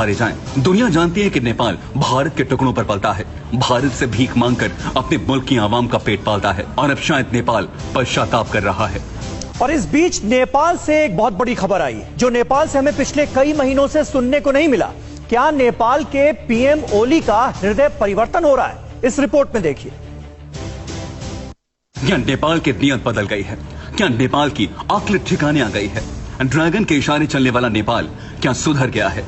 मारे जाएं। दुनिया जानती है कि नेपाल भारत के टुकड़ों पर पलता है, भारत से भीख मांगकर अपने मुल्क की आवाम का पेट पालता है और अब शायद नेपाल पश्चाताप कर रहा है। और इस बीच नेपाल से एक बहुत बड़ी खबर आई जो नेपाल से हमें पिछले कई महीनों से सुनने को नहीं मिला। क्या नेपाल के पीएम ओली का हृदय परिवर्तन हो रहा है? इस रिपोर्ट में देखिए। क्या नेपाल की नीयत बदल गई है? क्या नेपाल की अक्ल ठिकाने आ गई है? ड्रैगन के इशारे चलने वाला नेपाल क्या सुधर गया है?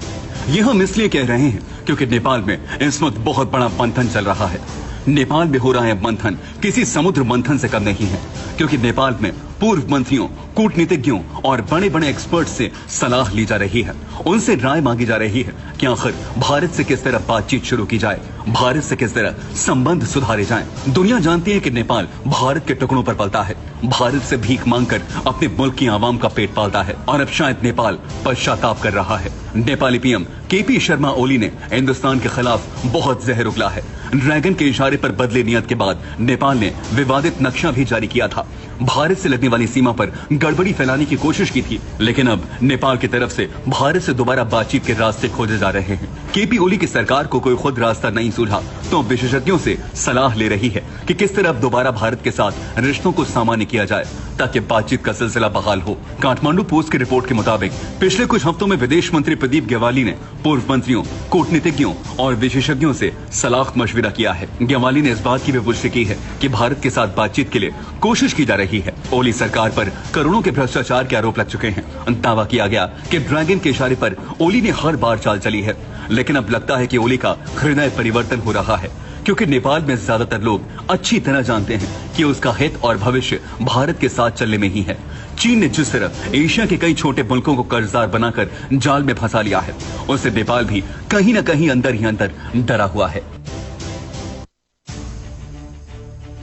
यह हम इसलिए कह रहे हैं क्योंकि नेपाल में इस वक्त बहुत बड़ा मंथन चल रहा है। नेपाल में हो रहा है मंथन किसी समुद्र मंथन से कम नहीं है, क्योंकि नेपाल में पूर्व मंत्रियों, कूटनीतिज्ञों और बड़े बड़े एक्सपर्ट से सलाह ली जा रही है। उनसे राय मांगी जा रही है कि आखिर भारत से किस तरह बातचीत शुरू की जाए, भारत से किस तरह संबंध सुधारे जाएं। दुनिया जानती है कि नेपाल भारत के टुकड़ों पर पलता है, भारत से भीख मांगकर अपने मुल्क की आवाम का पेट पालता है और अब शायद नेपाल पश्चाताप कर रहा है। नेपाली पीएम केपी शर्मा ओली ने हिंदुस्तान के खिलाफ बहुत जहर उगला है। ड्रैगन के इशारे पर बदले नियत के बाद नेपाल ने विवादित नक्शा भी जारी किया था। भारत से लगने वाली सीमा पर गड़बड़ी फैलाने की कोशिश की थी, लेकिन अब नेपाल की तरफ से भारत से दोबारा बातचीत के रास्ते खोजे जा रहे हैं। केपी ओली की सरकार को कोई खुद रास्ता नहीं सूझा तो विशेषज्ञों से सलाह ले रही है कि किस तरह दोबारा भारत के साथ रिश्तों को सामान्य किया जाए ताकि बातचीत का सिलसिला बहाल हो। काठमांडू पोस्ट की रिपोर्ट के मुताबिक पिछले कुछ हफ्तों में विदेश मंत्री प्रदीप ग्यावाली ने पूर्व मंत्रियों, कूटनीतिज्ञों और विशेषज्ञों से सलाह मशविरा किया है। ग्यावाली ने इस बात की भी पुष्टि की है कि भारत के साथ बातचीत के लिए कोशिश की जा रही है। ओली सरकार पर करोड़ों के भ्रष्टाचार के आरोप लग चुके हैं। दावा किया गया कि ड्रैगन के इशारे पर ओली ने हर बार चाल चली है, लेकिन अब लगता है कि ओली का हृदय परिवर्तन हो रहा है, क्योंकि नेपाल में ज्यादातर लोग अच्छी तरह जानते हैं कि उसका हित और भविष्य भारत के साथ चलने में ही है। चीन ने जिस तरह एशिया के कई छोटे मुल्कों को कर्जदार बनाकर जाल में फंसा लिया है, उससे नेपाल भी कहीं न कहीं अंदर ही अंदर डरा हुआ है।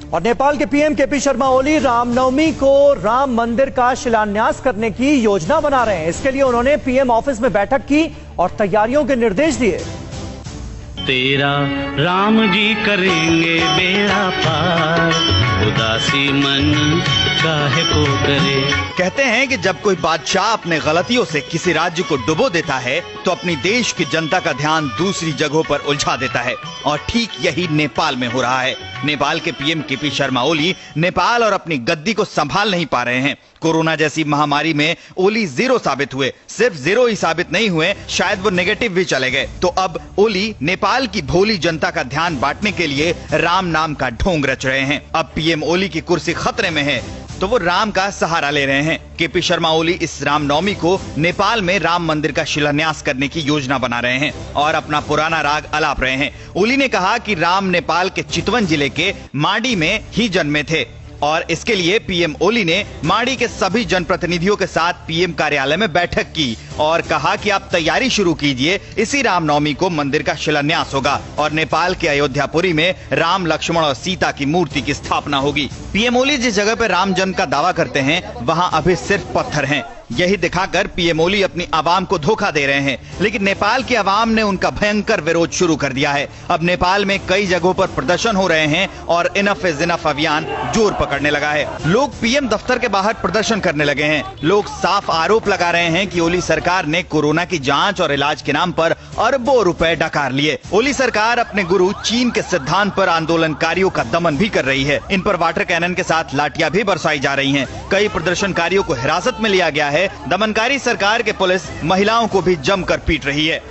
और नेपाल के पीएम केपी शर्मा ओली रामनवमी को राम मंदिर का शिलान्यास करने की योजना बना रहे हैं। इसके लिए उन्होंने पीएम ऑफिस में बैठक की और तैयारियों के निर्देश दिए। तेरा राम जी करेंगे बेड़ा पार, उदासी मन काहे को करे। कहते हैं कि जब कोई बादशाह अपने गलतियों से किसी राज्य को डुबो देता है तो अपनी देश की जनता का ध्यान दूसरी जगहों पर उलझा देता है, और ठीक यही नेपाल में हो रहा है। नेपाल के पीएम केपी शर्मा ओली नेपाल और अपनी गद्दी को संभाल नहीं पा रहे हैं। कोरोना जैसी महामारी में ओली जीरो साबित हुए। सिर्फ जीरो ही साबित नहीं हुए, शायद वो नेगेटिव भी चले गए। तो अब ओली नेपाल की भोली जनता का ध्यान बांटने के लिए राम नाम का ढोंग रच रहे हैं। अब पीएम ओली की कुर्सी खतरे में है तो वो राम का सहारा ले रहे हैं। केपी शर्मा ओली इस रामनवमी को नेपाल में राम मंदिर का शिलान्यास करने की योजना बना रहे हैं और अपना पुराना राग अलाप रहे हैं। ओली ने कहा कि राम नेपाल के चितवन जिले के माडी में ही जन्मे थे और इसके लिए पीएम ओली ने माडी के सभी जनप्रतिनिधियों के साथ पीएम कार्यालय में बैठक की और कहा कि आप तैयारी शुरू कीजिए, इसी रामनवमी को मंदिर का शिलान्यास होगा और नेपाल के अयोध्यापुरी में राम, लक्ष्मण और सीता की मूर्ति की स्थापना होगी। पीएम ओली जिस जगह पर राम जन्म का दावा करते हैं वहाँ अभी सिर्फ पत्थर हैं। यही दिखाकर पीएम ओली अपनी आवाम को धोखा दे रहे हैं, लेकिन नेपाल की आवाम ने उनका भयंकर विरोध शुरू कर दिया है। अब नेपाल में कई जगहों पर प्रदर्शन हो रहे हैं और इनफ इज इनफ अभियान जोर पकड़ने लगा है। लोग पीएम दफ्तर के बाहर प्रदर्शन करने लगे हैं। लोग साफ आरोप लगा रहे हैं कि ओली सरकार ने कोरोना की जांच और इलाज के नाम पर अरबों रुपए डकार लिए। ओली सरकार अपने गुरु चीन के सिद्धांत पर आंदोलनकारियों का दमन भी कर रही है। इन पर वाटर कैनन के साथ लाठियां भी बरसाई जा रही हैं। कई प्रदर्शनकारियों को हिरासत में लिया गया है। दमनकारी सरकार के पुलिस महिलाओं को भी जमकर पीट रही है।